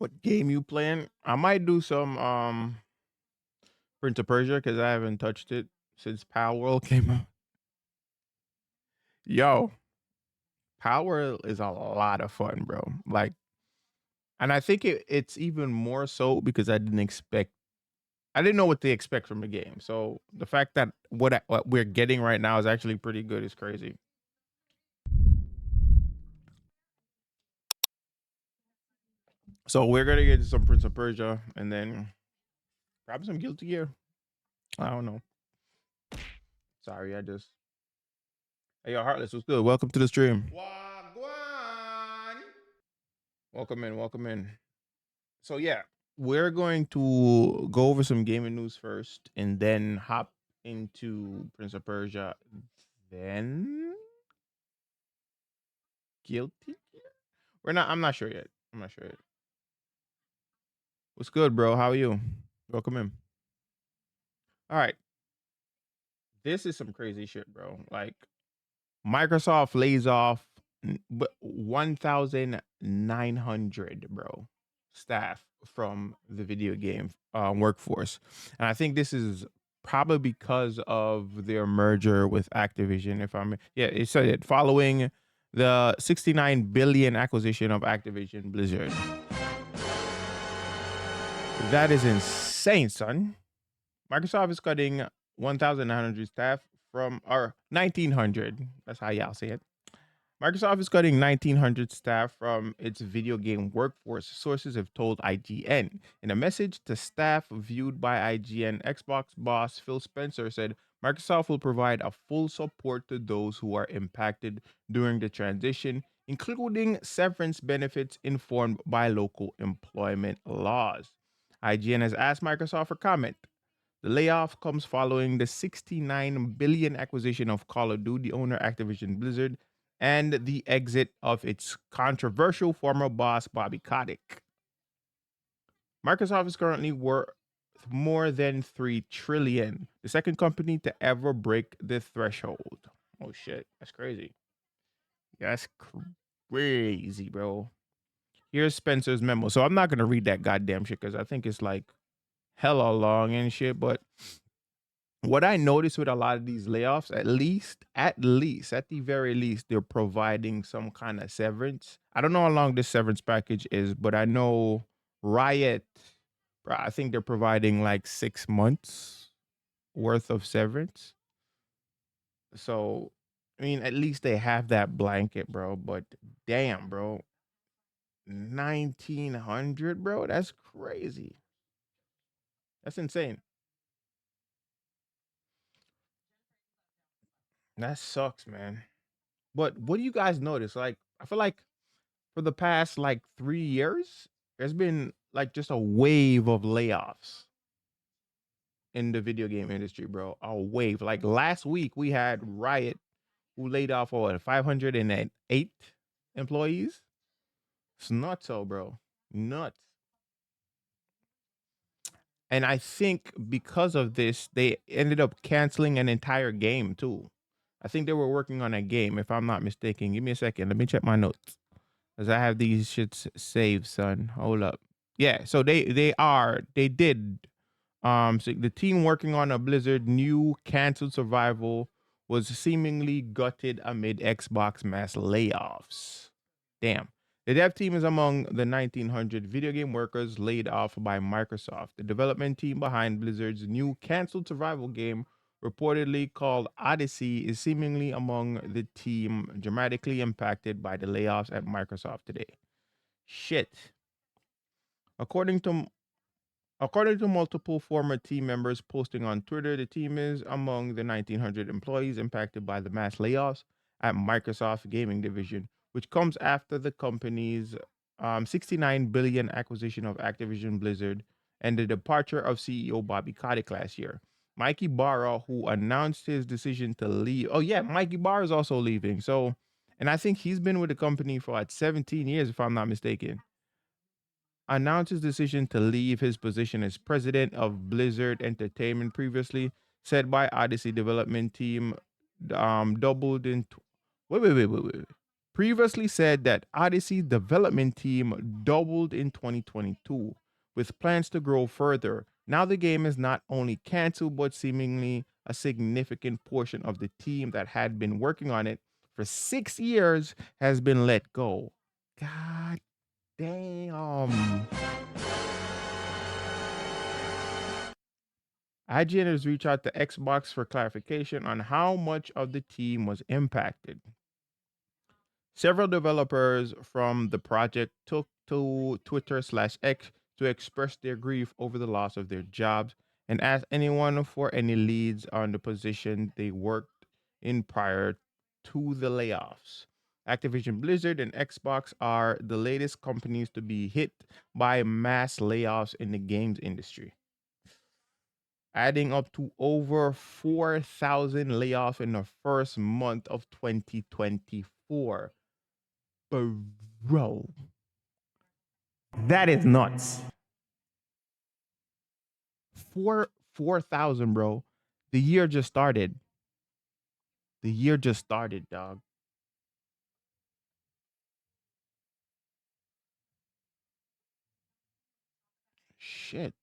What game you playing? I might do some Prince of Persia because I haven't touched it since Power World came out. Yo, Power World is a lot of fun, bro. Like, and I think it's even more so because I didn't know what to expect from the game. So the fact that what we're getting right now is actually pretty good is crazy. So we're gonna get some Prince of Persia and then probably some Guilty Gear. I don't know. Sorry, I just hey yo, Heartless, what's good? Welcome to the stream. Wagwan. Welcome in, welcome in. So yeah, we're going to go over some gaming news first, and then hop into Prince of Persia, then Guilty Gear. We're not. I'm not sure yet. I'm not sure yet. What's good, bro? How are you? Welcome in. All right, this is some crazy shit, bro. Like Microsoft lays off 1,900, bro, staff from the video game workforce. And I think this is probably because of their merger with Activision. Yeah, it said it following the 69 billion acquisition of Activision Blizzard. That is insane, son. Microsoft is cutting 1,900 staff from, or 1,900. That's how y'all say it. Microsoft is cutting 1,900 staff from its video game workforce, sources have told IGN. In a message to staff viewed by IGN, Xbox boss Phil Spencer said Microsoft will provide a full support to those who are impacted during the transition, including severance benefits informed by local employment laws. IGN has asked Microsoft for comment. The layoff comes following the 69 billion acquisition of Call of Duty owner Activision Blizzard and the exit of its controversial former boss Bobby Kotick. Microsoft is currently worth more than 3 trillion, the second company to ever break the threshold. Oh shit, that's crazy. That's crazy, bro. Here's Spencer's memo. So I'm not going to read that goddamn shit cuz I think it's like hella long and shit, but what I noticed with a lot of these layoffs, at the very least, they're providing some kind of severance. I don't know how long this severance package is, but I know Riot, I think they're providing like 6 months worth of severance. So, I mean, at least they have that blanket, bro. But damn, bro, 1,900, bro, that's crazy. That's insane. That sucks, man. But what do you guys notice? Like, I feel like for the past like 3 years, there's been like just a wave of layoffs in the video game industry, bro. A wave. Like last week, we had Riot who laid off what 508 employees. It's nuts, so bro, nuts. And I think because of this, they ended up canceling an entire game too. I think they were working on a game, if I'm not mistaken. Give me a second. Let me check my notes. Cause I have these shits saved, son. Hold up. Yeah, so they did. So the team working on a Blizzard new canceled survival was seemingly gutted amid Xbox mass layoffs. Damn. The dev team is among the 1,900 video game workers laid off by Microsoft. The development team behind Blizzard's new canceled survival game, reportedly called Odyssey, is seemingly among the team dramatically impacted by the layoffs at Microsoft today. Shit. According to According to multiple former team members posting on Twitter, the team is among the 1,900 employees impacted by the mass layoffs at Microsoft Gaming Division, which comes after the company's 69 billion acquisition of Activision Blizzard and the departure of CEO Bobby Kotick last year. Mikey Barra, who announced his decision to leave. Oh yeah, Mikey Barra is also leaving. So, and I think he's been with the company for like 17 years, if I'm not mistaken, announced his decision to leave his position as president of Blizzard Entertainment, previously said by Odyssey development team, doubled in. Wait. previously said that Odyssey's development team doubled in 2022, with plans to grow further. Now the game is not only canceled, but seemingly a significant portion of the team that had been working on it for 6 years has been let go. God damn. IGN has reached out to Xbox for clarification on how much of the team was impacted. Several developers from the project took to Twitter/X to express their grief over the loss of their jobs and asked anyone for any leads on the position they worked in prior to the layoffs. Activision Blizzard and Xbox are the latest companies to be hit by mass layoffs in the games industry, adding up to over 4,000 layoffs in the first month of 2024. Bro, that is nuts. 4,000, bro. The year just started. The year just started, dog. Shit.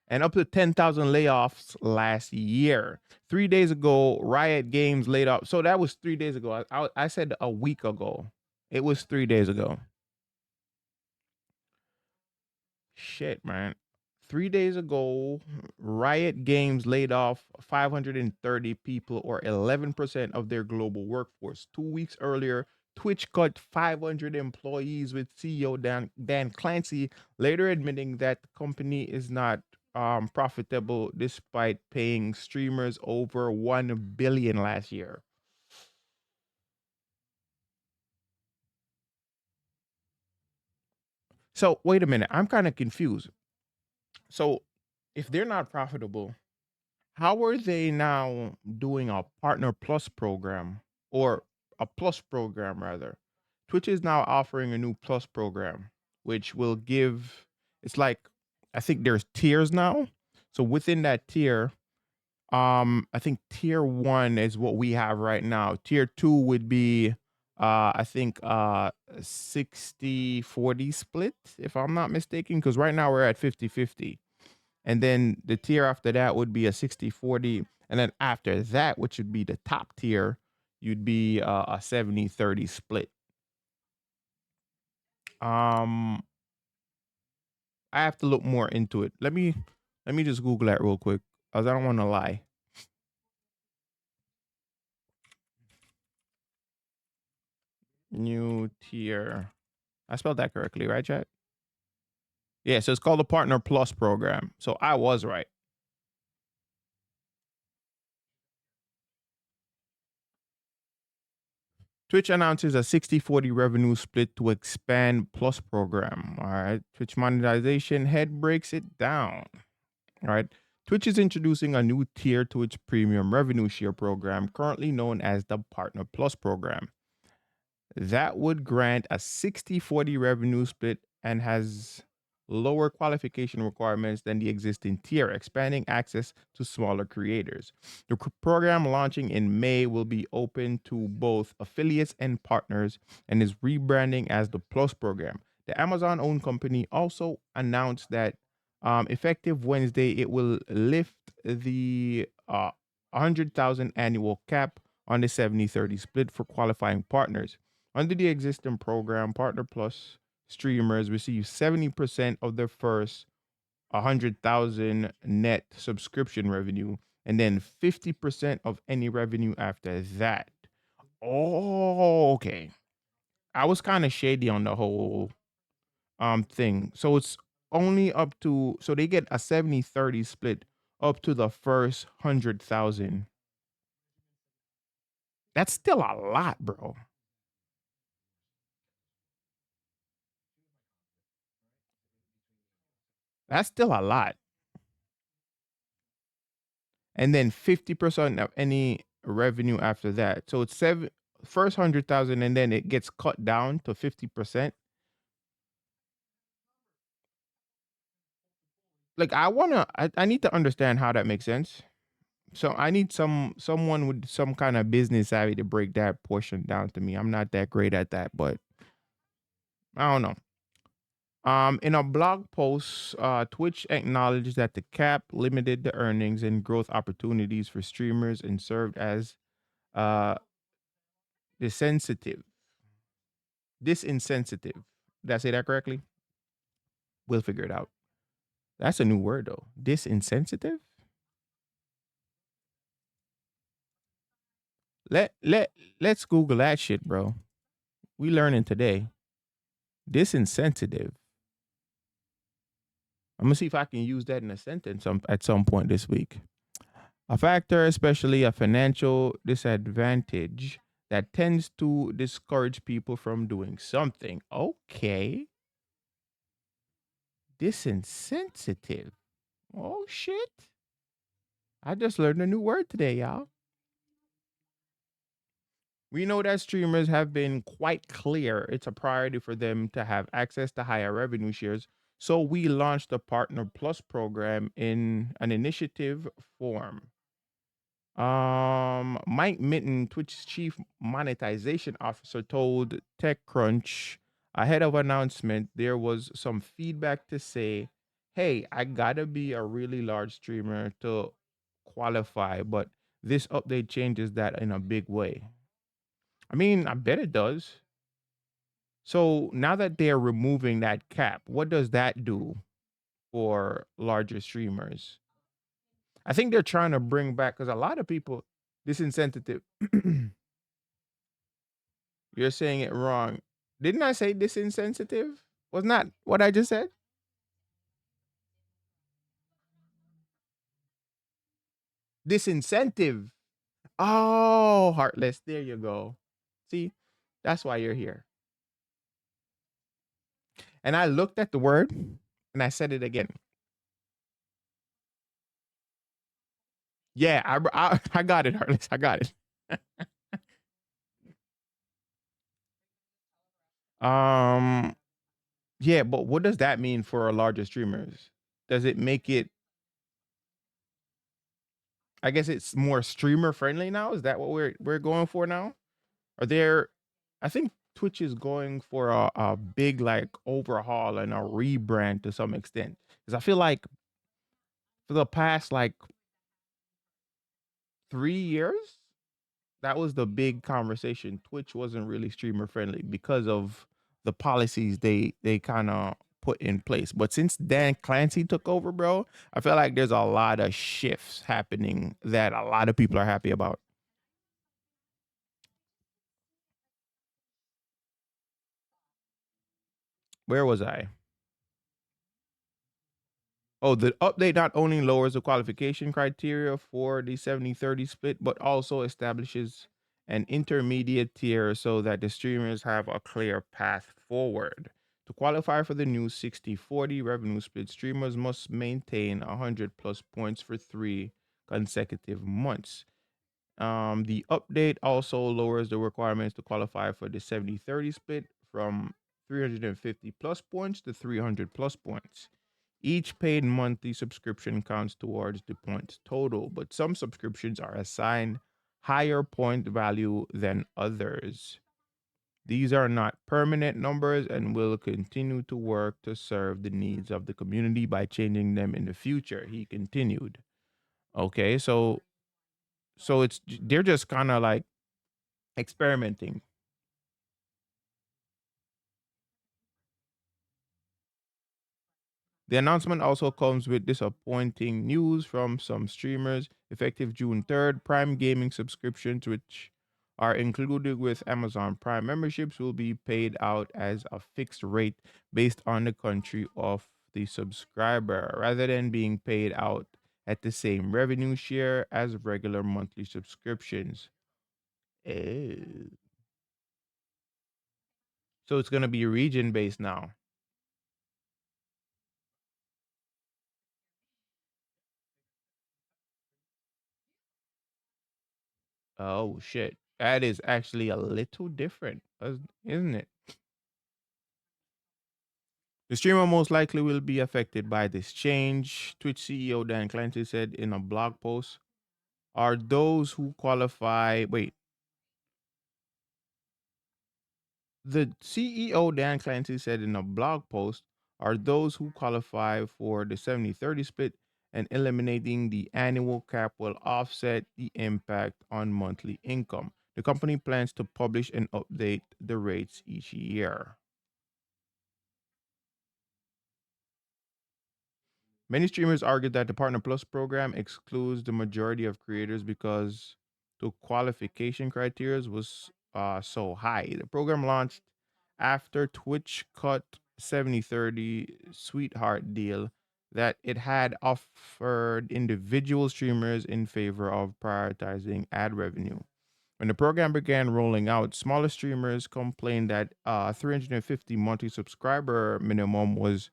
And up to 10,000 layoffs last year. 3 days ago, Riot Games laid off. So that was 3 days ago. I said a week ago. It was 3 days ago. Shit, man. 3 days ago, Riot Games laid off 530 people, or 11% of their global workforce. 2 weeks earlier, Twitch cut 500 employees, with CEO Dan Clancy later admitting that the company is not profitable despite paying streamers over 1 billion last year. So wait a minute, I'm kind of confused. So if they're not profitable, how are they now doing a partner plus program, or a plus program rather? Twitch is now offering a new plus program, which will give, it's like, I think there's tiers now. So within that tier, I think tier one is what we have right now. Tier two would be I think 60-40 split, if I'm not mistaken, because right now we're at 50-50. And then the tier after that would be a 60-40. And then after that, which would be the top tier, you'd be a 70-30 split. Um, I have to look more into it. Let me just Google that real quick, because I don't want to lie. New tier. I spelled that correctly, right, chat? Yeah, so it's called the Partner Plus program. So I was right. Twitch announces a 60-40 revenue split to expand Plus program. All right. Twitch monetization head breaks it down. All right. Twitch is introducing a new tier to its premium revenue share program, currently known as the Partner Plus program. That would grant a 60-40 revenue split and has lower qualification requirements than the existing tier, expanding access to smaller creators. The program, launching in May, will be open to both affiliates and partners and is rebranding as the Plus program. The Amazon owned company also announced that effective Wednesday, it will lift the 100,000 annual cap on the 70-30 split for qualifying partners. Under the existing program, Partner Plus streamers receive 70% of their first 100,000 net subscription revenue, and then 50% of any revenue after that. Oh, okay. I was kind of shady on the whole thing. So it's only up to, so they get a 70-30 split up to the first 100,000. That's still a lot, bro. That's still a lot. And then 50% of any revenue after that. So it's first 100,000, and then it gets cut down to 50%. Like I need to understand how that makes sense. So I need someone with some kind of business savvy to break that portion down to me. I'm not that great at that, but I don't know. In a blog post, Twitch acknowledged that the cap limited the earnings and growth opportunities for streamers and served as uh, disinsensitive. Disinsensitive. Did I say that correctly? We'll figure it out. That's a new word though. Disinsensitive. Let's Google that shit, bro. We learning today. Disinsensitive. I'm gonna see if I can use that in a sentence at some point this week. A factor, especially a financial disadvantage, that tends to discourage people from doing something. Okay. Disinsensitive. Oh shit. I just learned a new word today, y'all. We know that streamers have been quite clear it's a priority for them to have access to higher revenue shares. So we launched the Partner Plus program in an initiative form. Mike Mitten, Twitch's chief monetization officer, told TechCrunch ahead of announcement there was some feedback to say, "Hey, I gotta be a really large streamer to qualify," but this update changes that in a big way. I mean, I bet it does. So now that they're removing that cap, what does that do for larger streamers? I think they're trying to bring back because a lot of people disincentive. You're saying it wrong. Didn't I say disinsensitive? Wasn't that what I just said? Disincentive. Oh, heartless. There you go. See, that's why you're here. And I looked at the word and I said it again. Yeah, I got it, heartless. I got it. um, yeah, but what does that mean for our larger streamers? Does it make it? I guess it's more streamer friendly now. Is that what we're going for now? Are there? I think Twitch is going for a big like overhaul and a rebrand to some extent because I feel like for the past like 3 years that was the big conversation. Twitch wasn't really streamer friendly because of the policies they kind of put in place. But since Dan Clancy took over, bro, I feel like there's a lot of shifts happening that a lot of people are happy about. Where was I? Oh, the update not only lowers the qualification criteria for the 70-30 split, but also establishes an intermediate tier so that the streamers have a clear path forward. To qualify for the new 60-40 revenue split, streamers must maintain 100 plus points for 3 consecutive months. The update also lowers the requirements to qualify for the 70-30 split from 350 plus points to 300 plus points. Each paid monthly subscription counts towards the points total, but some subscriptions are assigned higher point value than others. These are not permanent numbers and will continue to work to serve the needs of the community by changing them in the future, he continued. Okay, so it's they're just kind of like experimenting. The announcement also comes with disappointing news from some streamers. Effective June 3rd, Prime Gaming subscriptions, which are included with Amazon Prime memberships, will be paid out as a fixed rate based on the country of the subscriber rather than being paid out at the same revenue share as regular monthly subscriptions. Eh. So it's going to be region based now. Oh, shit. That is actually a little different, isn't it? The streamer most likely will be affected by this change, Twitch CEO Dan Clancy said in a blog post. are those who qualify. Wait, the CEO Dan Clancy said in a blog post are those who qualify for the 70/30 split and eliminating the annual cap will offset the impact on monthly income. The company plans to publish and update the rates each year. Many streamers argued that the Partner Plus program excludes the majority of creators because the qualification criteria was so high. The program launched after Twitch cut 70/30 sweetheart deal that it had offered individual streamers in favor of prioritizing ad revenue. When the program began rolling out, smaller streamers complained that 350 monthly subscriber minimum was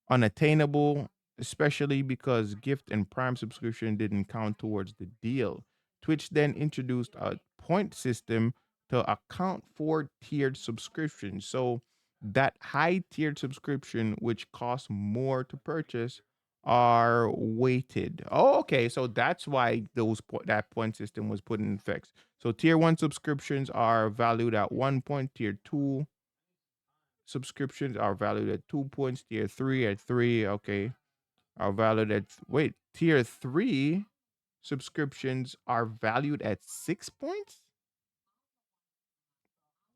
unattainable, especially because gift and prime subscription didn't count towards the deal. Twitch then introduced a point system to account for tiered subscriptions. So that high tiered subscription, which costs more to purchase, are weighted. Oh, okay. So that's why that point system was put in effect. So tier one subscriptions are valued at 1 point. Tier two subscriptions are valued at 2 points. Tier three at three. Okay. Are valued at wait. Tier three subscriptions are valued at 6 points.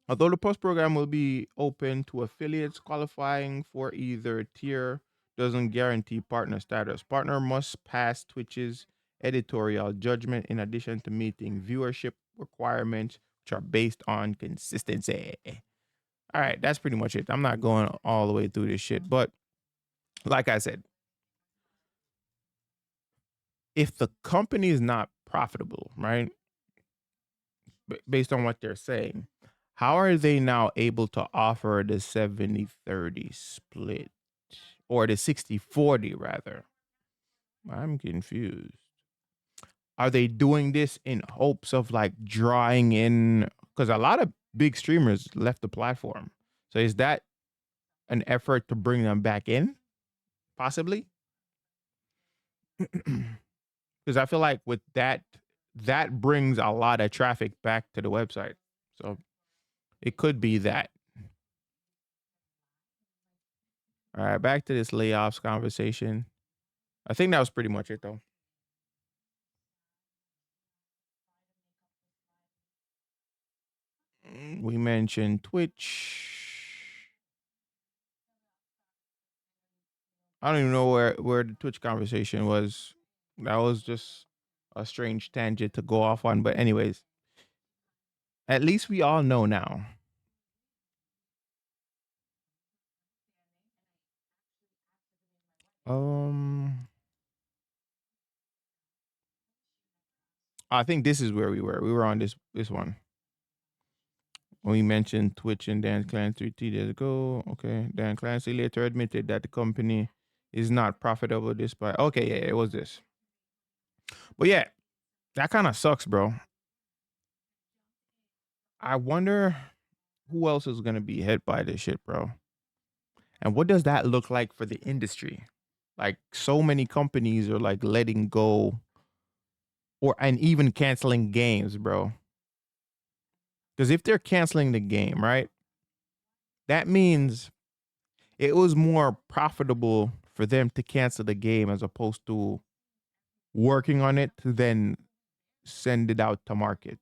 Although the post program will be open to affiliates qualifying for either tier, doesn't guarantee partner status. Partner must pass Twitch's editorial judgment in addition to meeting viewership requirements, which are based on consistency. All right, that's pretty much it. I'm not going all the way through this shit, but like I said, if the company is not profitable, right, based on what they're saying, how are they now able to offer the 70/30 split or the 60/40 rather? I'm confused. Are they doing this in hopes of like drawing in? Because a lot of big streamers left the platform. So is that an effort to bring them back in? Possibly? Because I feel like with that, that brings a lot of traffic back to the website. So it could be that. All right, back to this layoffs conversation. I think that was pretty much it though. We mentioned Twitch. I don't even know where the Twitch conversation was. That was just a strange tangent to go off on. But anyways, at least we all know now. Um, I think this is where we were. We were on this one. When we mentioned Twitch and Dan Clancy 3 days ago. Okay. Dan Clancy later admitted that the company is not profitable despite. Okay, yeah, it was this. But yeah, that kind of sucks, bro. I wonder who else is gonna be hit by this shit, bro. And what does that look like for the industry? Like so many companies are like letting go or and even canceling games, bro. Because if they're canceling the game, right, that means it was more profitable for them to cancel the game as opposed to working on it to then send it out to market.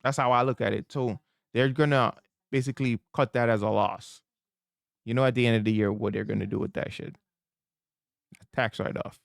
That's how I look at it. So they're gonna basically cut that as a loss. You know, at the end of the year, what they're gonna do with that shit? Tax write off.